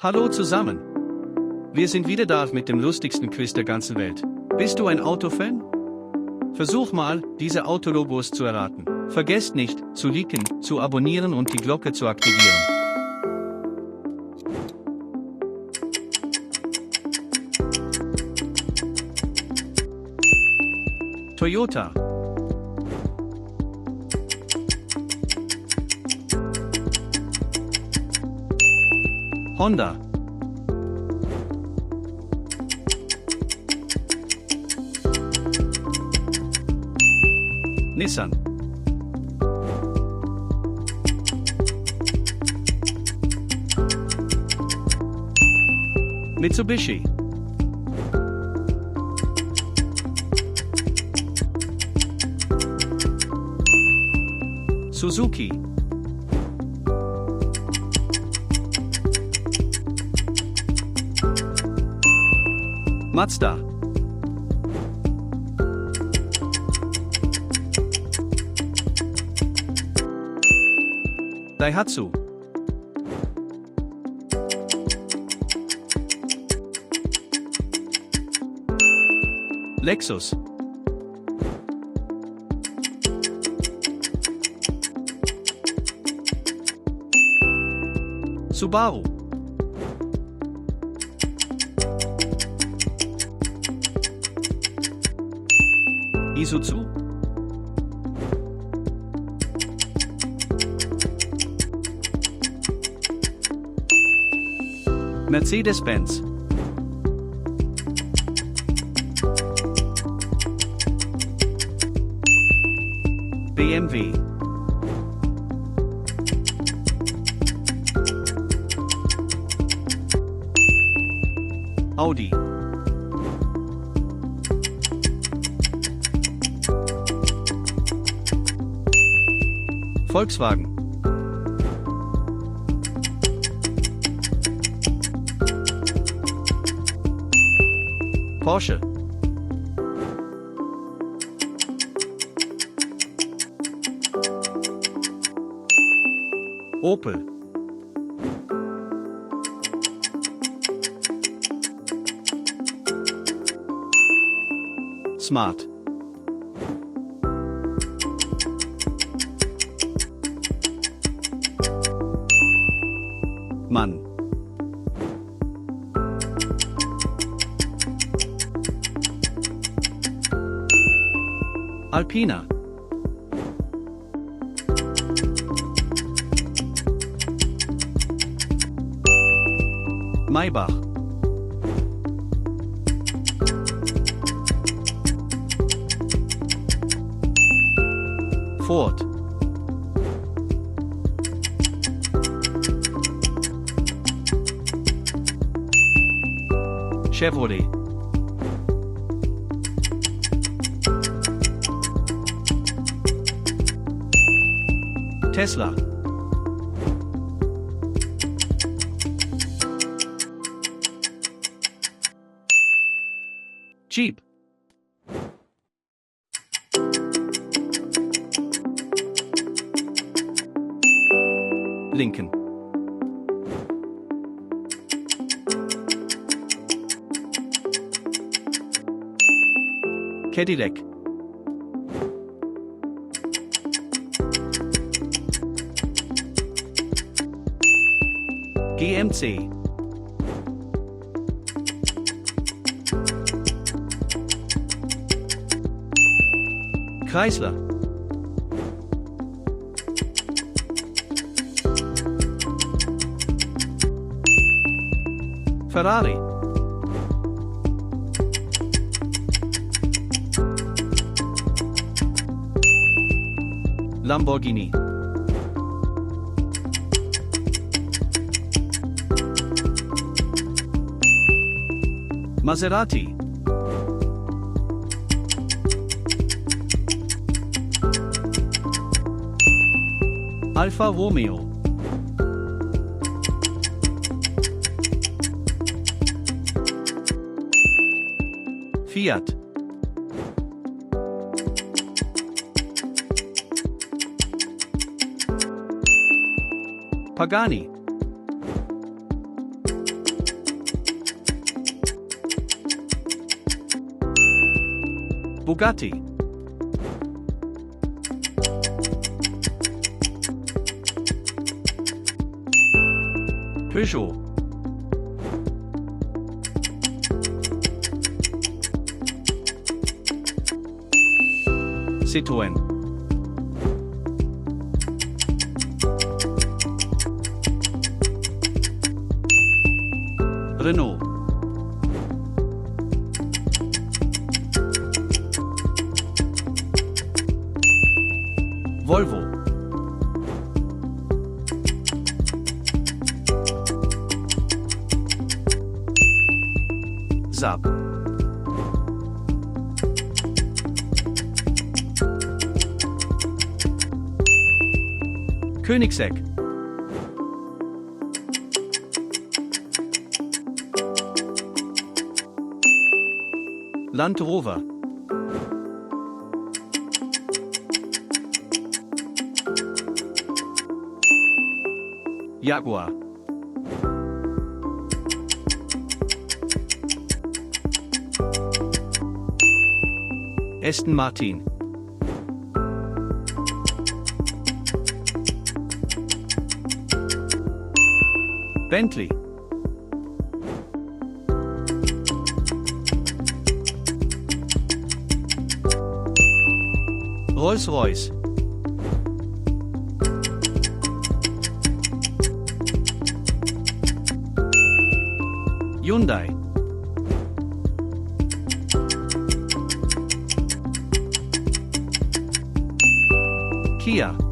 Hallo zusammen. Wir sind wieder da mit dem lustigsten Quiz der ganzen Welt. Bist du ein Autofan? Versuch mal, diese Autologos zu erraten. Vergesst nicht, zu liken, zu abonnieren und die Glocke zu aktivieren. Toyota. Honda. Nissan. Mitsubishi. Suzuki. Mazda. Daihatsu. Lexus. Subaru. Isuzu. Mercedes-Benz. BMW. Audi. Volkswagen. Porsche. Opel. Smart. Mann. Alpina. Maybach. Ford. Chevrolet. Tesla. Jeep. Lincoln. Cadillac. GMC. Chrysler. Ferrari. Lamborghini. Maserati. Alfa Romeo. Fiat. Pagani. Bugatti. Peugeot. Citroën. Renault. Volvo. Saab. Koenigsegg. Land Rover. Jaguar. Aston Martin. Bentley. Rolls-Royce. Hyundai. Kia.